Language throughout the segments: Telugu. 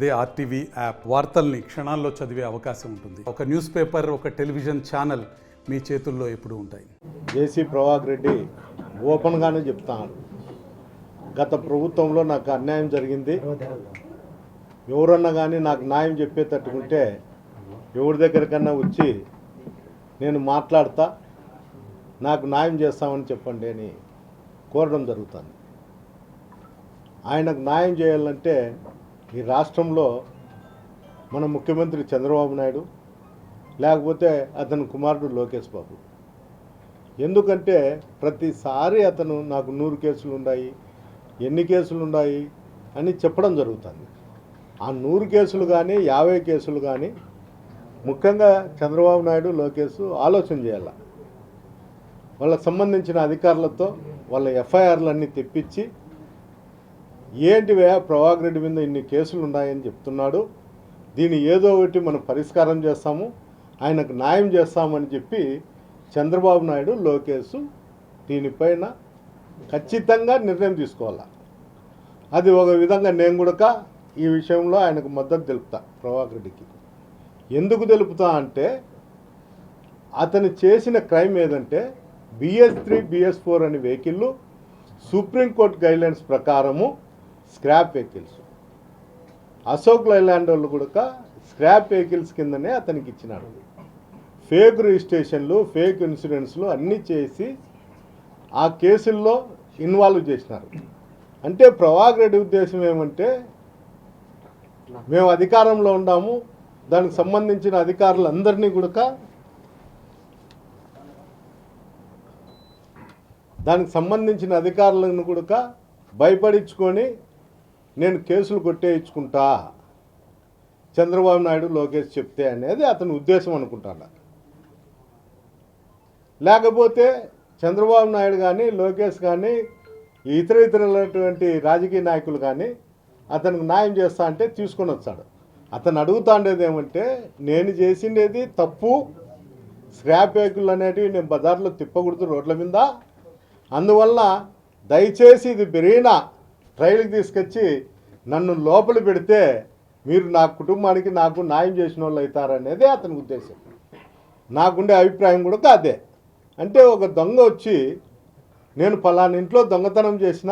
అదే ఆర్టీవీ యాప్ వార్తల్ని క్షణాల్లో చదివే అవకాశం ఉంటుంది. ఒక న్యూస్ పేపర్, ఒక టెలివిజన్ ఛానల్ మీ చేతుల్లో ఎప్పుడూ ఉంటాయి. జేసీ ప్రభాకర్ రెడ్డి ఓపెన్గానే చెప్తాను, గత ప్రభుత్వంలో నాకు అన్యాయం జరిగింది. ఎవరన్నా కానీ నాకు న్యాయం చెప్పేటట్టుకుంటే ఎవరి దగ్గరికన్నా వచ్చి నేను మాట్లాడతా, నాకు న్యాయం చేస్తామని చెప్పండి అని కోరడం జరుగుతుంది. ఆయనకు న్యాయం చేయాలంటే ఈ రాష్ట్రంలో మన ముఖ్యమంత్రి చంద్రబాబు నాయుడు, లేకపోతే అతని కుమారుడు లోకేష్ బాబు. ఎందుకంటే ప్రతిసారి అతను నాకు 100 కేసులు ఉన్నాయి, ఎన్ని కేసులు ఉన్నాయి అని చెప్పడం జరుగుతుంది. ఆ 100 కేసులు కానీ 50 కేసులు కానీ ముఖ్యంగా చంద్రబాబు నాయుడు లోకేష్ ఆలోచన చేయాలి. వాళ్ళకు సంబంధించిన అధికారులతో వాళ్ళ ఎఫ్ఐఆర్లన్నీ తెప్పించి, ఏంటివే ప్రభాకర్ రెడ్డి మీద ఇన్ని కేసులు ఉన్నాయని చెప్తున్నాడు, దీన్ని ఏదో ఒకటి మనం పరిష్కారం చేస్తాము, ఆయనకు న్యాయం చేస్తామని చెప్పి చంద్రబాబు నాయుడు లోకేష్ దీనిపైన ఖచ్చితంగా నిర్ణయం తీసుకోవాలి. అది ఒక విధంగా నేను కూడా ఈ విషయంలో ఆయనకు మద్దతు తెలుపుతా. ప్రభాకర్ రెడ్డికి ఎందుకు తెలుపుతా అంటే, అతను చేసిన క్రైమ్ ఏదంటే BS3 BS4 అనే వెహికల్ సుప్రీంకోర్టు గైడ్లైన్స్ ప్రకారము స్క్రాప్ వెహికల్స్. అశోక్ లైలాండ్ వాళ్ళు కూడా స్క్రాప్ వెహికల్స్ కిందనే అతనికి ఇచ్చినాడు. ఫేక్ రిజిస్ట్రేషన్లు, ఫేక్ ఇన్సూరెన్స్లు అన్నీ చేసి ఆ కేసుల్లో ఇన్వాల్వ్ చేసినారు. అంటే ప్రభాకర్ రెడ్డి ఉద్దేశం ఏమంటే, మేము అధికారంలో ఉన్నాము, దానికి సంబంధించిన అధికారులందరినీ కూడా అధికారులను కూడా భయపడించుకొని నేను కేసులు కొట్టేయించుకుంటా చంద్రబాబు నాయుడు లోకేష్ చెప్తే అనేది అతని ఉద్దేశం అనుకుంటాను. లేకపోతే చంద్రబాబు నాయుడు కానీ లోకేష్ కానీ ఇతరులైనటువంటి రాజకీయ నాయకులు కానీ అతనికి న్యాయం చేస్తా అంటే తీసుకొని వచ్చాడు. అతను అడుగుతా ఉండేది ఏమంటే, నేను చేసిండేది తప్పు, స్క్రాప్ వెహికల్ అనేటివి నేను బజార్లో తిప్పకూడదు రోడ్ల మీద, అందువల్ల దయచేసి ఇది బెరీనా ట్రయల్కి తీసుకొచ్చి నన్ను లోపల పెడితే మీరు నా కుటుంబానికి నాకు న్యాయం చేసిన వాళ్ళు అవుతారనేదే అతని ఉద్దేశం. నాకుండే అభిప్రాయం కూడా అదే. అంటే ఒక దొంగ వచ్చి నేను ఫలానా ఇంట్లో దొంగతనం చేసిన,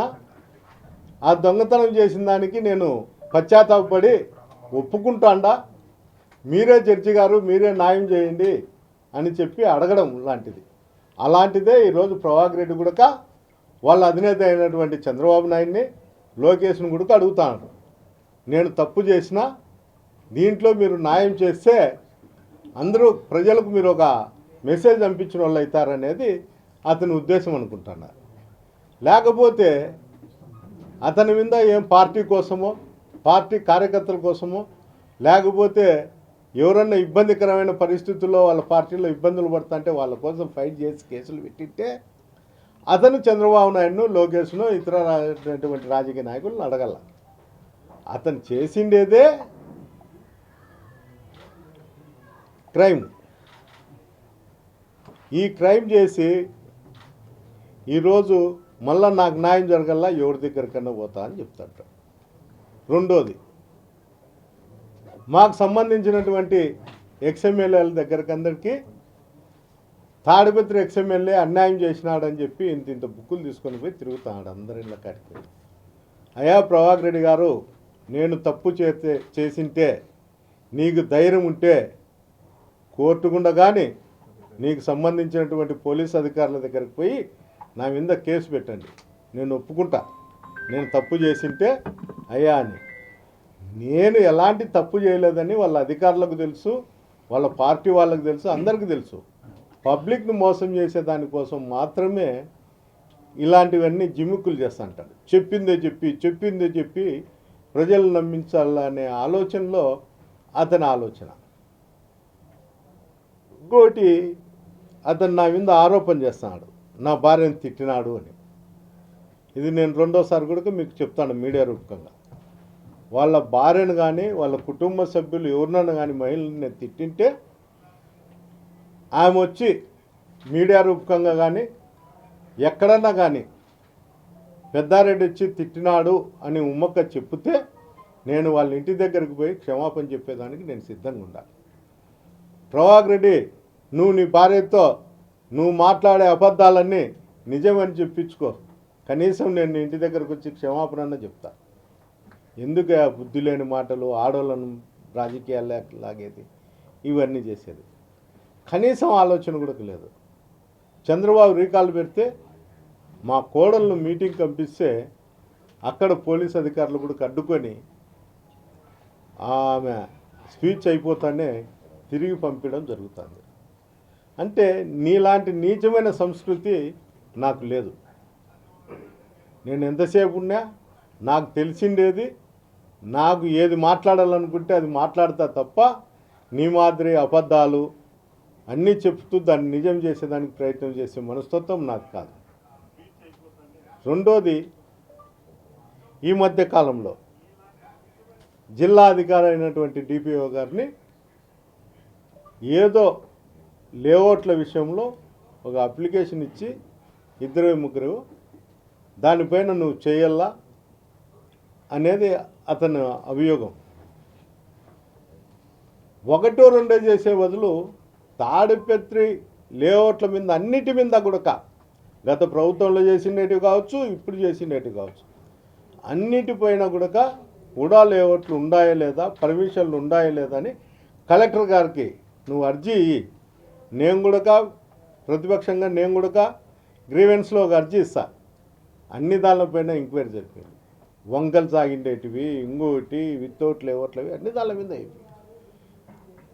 ఆ దొంగతనం చేసిన దానికి నేను పశ్చాత్తాపడి ఒప్పుకుంటాండా, మీరే జడ్జి గారు మీరే న్యాయం చేయండి అని చెప్పి అడగడం లాంటిది. అలాంటిదే ఈరోజు ప్రభాకర్ రెడ్డి కూడా వాళ్ళ అధినేత అయినటువంటి చంద్రబాబు నాయుడిని లోకేష్ను కూడా అడుగుతాను, నేను తప్పు చేసిన దీంట్లో మీరు న్యాయం చేస్తే అందరూ ప్రజలకు మీరు ఒక మెసేజ్ పంపించిన వాళ్ళు అవుతారనేది అతని ఉద్దేశం అనుకుంటున్నారు. లేకపోతే అతని మీద ఏం పార్టీ కోసమో, పార్టీ కార్యకర్తల కోసమో, లేకపోతే ఎవరన్నా ఇబ్బందికరమైన పరిస్థితుల్లో వాళ్ళ పార్టీలో ఇబ్బందులు పడుతుంటే వాళ్ళ కోసం ఫైట్ చేసి కేసులు పెట్టింటే అతను చంద్రబాబు నాయుడును లోకేష్ను ఇతరటువంటి రాజకీయ నాయకులను అడగల. అతను చేసిండేదే క్రైమ్. ఈ క్రైమ్ చేసి ఈరోజు మళ్ళా నాకు న్యాయం జరగల్లా, ఎవరి దగ్గరికన్నా పోతా అని చెప్తాడు. రెండోది, మాకు సంబంధించినటువంటి ఎక్స్ఎమ్మెల్యేల దగ్గరికి అందరికీ తాడిపత్రి ఎక్స్ఎమ్మెల్యే అన్యాయం చేసినాడని చెప్పి ఇంత బుక్కులు తీసుకొని పోయి తిరుగుతున్నాడు అందరి ఇళ్ళ కాడికి. అయ్యా ప్రభాకర్ రెడ్డి గారు, నేను తప్పు చేసింటే నీకు ధైర్యం ఉంటే కోర్టుకుండా కానీ నీకు సంబంధించినటువంటి పోలీస్ అధికారుల దగ్గరికి పోయి నా మీద కేసు పెట్టండి, నేను ఒప్పుకుంటా నేను తప్పు చేసింటే అయ్యా అని. నేను ఎలాంటి తప్పు చేయలేదని వాళ్ళ అధికారులకు తెలుసు, వాళ్ళ పార్టీ వాళ్ళకు తెలుసు, అందరికీ తెలుసు. పబ్లిక్ను మోసం చేసే దానికోసం మాత్రమే ఇలాంటివన్నీ జిమ్ముక్కులు చేస్తుంటాడు. చెప్పిందే చెప్పి ప్రజలు నమ్మించాలనే ఆలోచనలో అతని ఆలోచన. ఇంకోటి, అతను నా మీద ఆరోపణ చేస్తున్నాడు, నా భార్యను తిట్టినాడు అని. ఇది నేను రెండోసారి కూడా మీకు చెప్తాను మీడియా రూపకంగా. వాళ్ళ భార్యను కానీ వాళ్ళ కుటుంబ సభ్యులు ఎవరినైనా కానీ మహిళని తిట్టింటే ఆమె వచ్చి మీడియా రూపకంగా కానీ ఎక్కడన్నా కానీ పెద్దారెడ్డి వచ్చి తిట్టినాడు అని ఉమ్మక్క చెప్తే నేను వాళ్ళ ఇంటి దగ్గరికి పోయి క్షమాపణ చెప్పేదానికి నేను సిద్ధంగా ఉండాలి. ప్రభాకర్ రెడ్డి, నువ్వు నీ భార్యతో నువ్వు మాట్లాడే అబద్ధాలన్నీ నిజమని చెప్పించుకో, కనీసం నేను నీ ఇంటి దగ్గరకు వచ్చి క్షమాపణ అన్న చెప్తా. ఎందుకు ఆ బుద్ధి లేని మాటలు, ఆడవాళ్ళను రాజకీయాలకు లాగేది, ఇవన్నీ చేసేది, కనీసం ఆలోచన కూడా లేదు. చంద్రబాబు రీకాల్ పెడితే మా కోడలను మీటింగ్ పంపిస్తే అక్కడ పోలీస్ అధికారులు కూడా అడ్డుకొని ఆమె స్పీచ్ అయిపోతానే తిరిగి పంపించడం జరుగుతుంది. అంటే నీలాంటి నీచమైన సంస్కృతి నాకు లేదు. నేను ఎంతసేపు ఉన్నా నాకు తెలిసిండేది, నాకు ఏది మాట్లాడాలనుకుంటే అది మాట్లాడతా తప్ప నీ మాదిరి అబద్ధాలు అన్నీ చెప్తూ దాన్ని నిజం చేసేదానికి ప్రయత్నం చేసే మనస్తత్వం నాకు కాదు. రెండోది, ఈ మధ్య కాలంలో జిల్లా అధికారి అయినటువంటి డిపిఓ గారిని ఏదో లేఅవుట్ల విషయంలో ఒక అప్లికేషన్ ఇచ్చి 2-3 దానిపైన నువ్వు చేయాలా అనేది అతని అభియోగం. 1-2 చేసే బదులు తాడిపత్రి లేఅవుట్ల మీద అన్నిటి మీద కూడా గత ప్రభుత్వంలో చేసినవి కావచ్చు, ఇప్పుడు చేసినవి కావచ్చు, అన్నిటిపైన కూడా లేఅవుట్లు ఉన్నాయా లేదా, పర్మిషన్లు ఉన్నాయా లేదా అని కలెక్టర్ గారికి నువ్వు అర్జీ ఇయ్యి. నేను కూడా ప్రతిపక్షంగా నేను కూడా గ్రీవెన్స్లో ఒక అర్జీ ఇస్తా. అన్ని దానిపైన ఎంక్వైరీ జరిపింది. వంకలు సాగిండేటివి, ఇంకోటి వితౌట్ లేఅవుట్లవి అన్ని దాని మీద అయిపోయి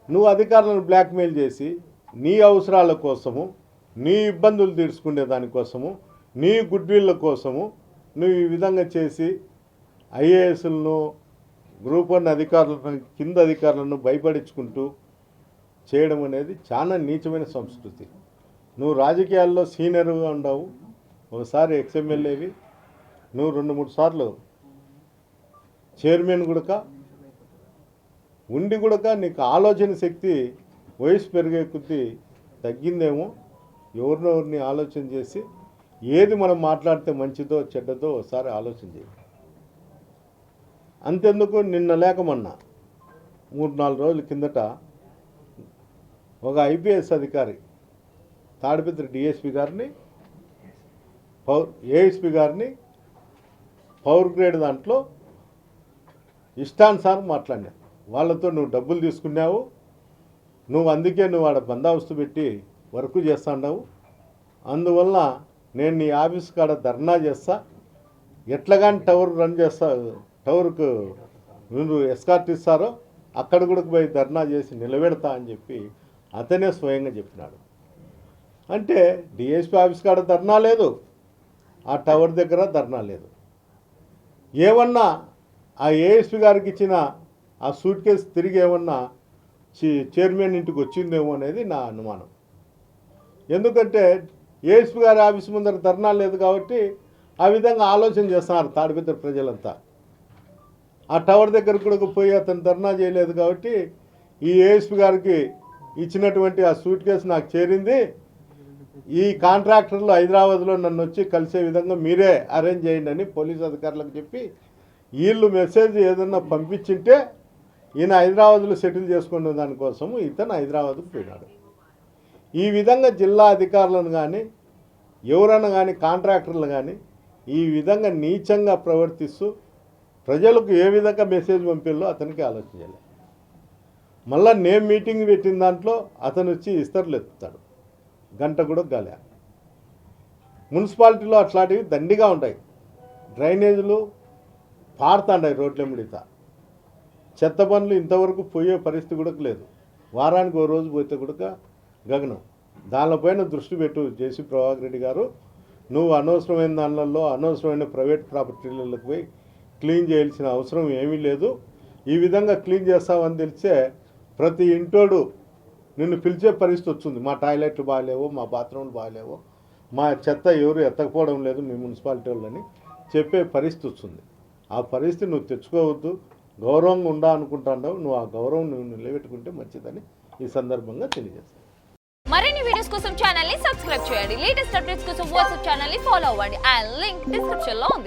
నువ్వు అధికారులను బ్లాక్మెయిల్ చేసి నీ అవసరాల కోసము, నీ ఇబ్బందులు తీర్చుకునే దానికోసము, నీ గుడ్విల్ల కోసము నువ్వు ఈ విధంగా చేసి ఐఏఎస్లను, గ్రూప్ 1 అధికారులను, కింద అధికారులను భయపడించుకుంటూ చేయడం అనేది చాలా నీచమైన సంస్కృతి. నువ్వు రాజకీయాల్లో సీనియర్గా ఉండవు, ఒకసారి ఎక్స్ఎమ్మెల్యేవి, నువ్వు 2-3 సార్లు చైర్మన్ కూడా ఉండి కూడా నీకు ఆలోచన శక్తి వయసు పెరిగే కొద్దీ తగ్గిందేమో. ఎవరినెవరిని ఆలోచన చేసి ఏది మనం మాట్లాడితే మంచిదో చెడ్డదో ఒకసారి ఆలోచన చేయి. అంతెందుకు, నిన్న లేకమన్నా 3-4 రోజుల కిందట ఒక ఐపీఎస్ అధికారి తాడిపత్రి డిఎస్పీ గారిని, ఏఎస్పీ గారిని పవర్ గ్రేడ్ దాంట్లో ఇష్టానుసారం మాట్లాడినావు. వాళ్ళతో నువ్వు డబ్బులు తీసుకున్నావు, నువ్వు అందుకే నువ్వు ఆడ బందోబస్తు పెట్టి వర్క్ చేస్తాండావు. అందువల్ల నేను నీ ఆఫీస్ కాడ ధర్నా చేస్తా, ఎట్లాగాని టవర్ రన్ చేస్తా, టవర్కు మీరు ఎస్కార్ట్ ఇస్తారో అక్కడ కూడా పోయి ధర్నా చేసి నిలబెడతా అని చెప్పి అతనే స్వయంగా చెప్పినాడు. అంటే డిఎస్పీ ఆఫీస్ కాడ ధర్నా లేదు, ఆ టవర్ దగ్గర ధర్నా లేదు. ఏమన్నా ఆ ఏఎస్పీ గారికి ఇచ్చిన ఆ సూట్ కేసు తిరిగి ఏమన్నా చైర్మన్ ఇంటికి వచ్చిందేమో అనేది నా అనుమానం. ఎందుకంటే ఏఎస్పీ గారి ఆఫీస్ ముందర ధర్నా లేదు కాబట్టి ఆ విధంగా ఆలోచన చేస్తున్నారు తాడిపత్రి ప్రజలంతా. ఆ టవర్ దగ్గర కూడా పోయి అతను ధర్నా చేయలేదు కాబట్టి ఈ ఏఎస్పీ గారికి ఇచ్చినటువంటి ఆ సూట్ కేసు నాకు చేరింది, ఈ కాంట్రాక్టర్లు హైదరాబాద్లో నన్ను వచ్చి కలిసే విధంగా మీరే అరేంజ్ చేయండి అని పోలీస్ అధికారులకు చెప్పి వీళ్ళు మెసేజ్ ఏదన్నా పంపించింటే ఈయన హైదరాబాద్లో సెటిల్ చేసుకునే దానికోసము ఇతను హైదరాబాద్కు పోయినాడు. ఈ విధంగా జిల్లా అధికారులను కానీ ఎవరైనా కానీ కాంట్రాక్టర్లు కానీ ఈ విధంగా నీచంగా ప్రవర్తిస్తూ ప్రజలకు ఏ విధంగా మెసేజ్ పంపిల్లో అతనికి ఆలోచన చేయాలి. మళ్ళీ నేను మీటింగ్ పెట్టిన దాంట్లో అతను వచ్చి ఇస్తర్లు ఎత్తుతాడు, గంట కూడా గాలే. మున్సిపాలిటీలో అట్లాంటివి దండిగా ఉంటాయి. డ్రైనేజీలు పారుతాండాయి రోడ్ల మిడిత. చెత్త పనులు ఇంతవరకు పోయే పరిస్థితి కూడా లేదు. వారానికి ఓ రోజు పోతే కూడా గగనం. దానిపైన దృష్టి పెట్టు జేసీ ప్రభాకర్ రెడ్డి గారు. నువ్వు అనవసరమైన దానిలలో అనవసరమైన ప్రైవేట్ ప్రాపర్టీలకు పోయి క్లీన్ చేయాల్సిన అవసరం ఏమీ లేదు. ఈ విధంగా క్లీన్ చేస్తామని తెలిసే ప్రతి ఇంటోడు నిన్ను పిలిచే పరిస్థితి వచ్చింది. మా టాయిలెట్లు బాగాలేవో, మా బాత్రూమ్లు బాగాలేవో, మా చెత్త ఎవరు ఎత్తకపోవడం లేదు మీ మున్సిపాలిటీ వాళ్ళని చెప్పే పరిస్థితి వచ్చింది. ఆ పరిస్థితి నువ్వు తెచ్చుకోవద్దు. గౌరవంగా ఉండా అనుకుంటావు, నువ్వు ఆ గౌరవం నువ్వు నిలబెట్టుకుంటే మంచిదని ఈ సందర్భంగా తెలియజేస్తాను. మరిన్ని వీడియోస్ కోసం ఛానల్ ని సబ్స్క్రైబ్ చేయండి. లేటెస్ట్ అప్డేట్స్ కోసం వాట్సాప్ ఛానల్ ని ఫాలో అవ్వండి. ఆ లింక్ డిస్క్రిప్షన్ లో ఉంది.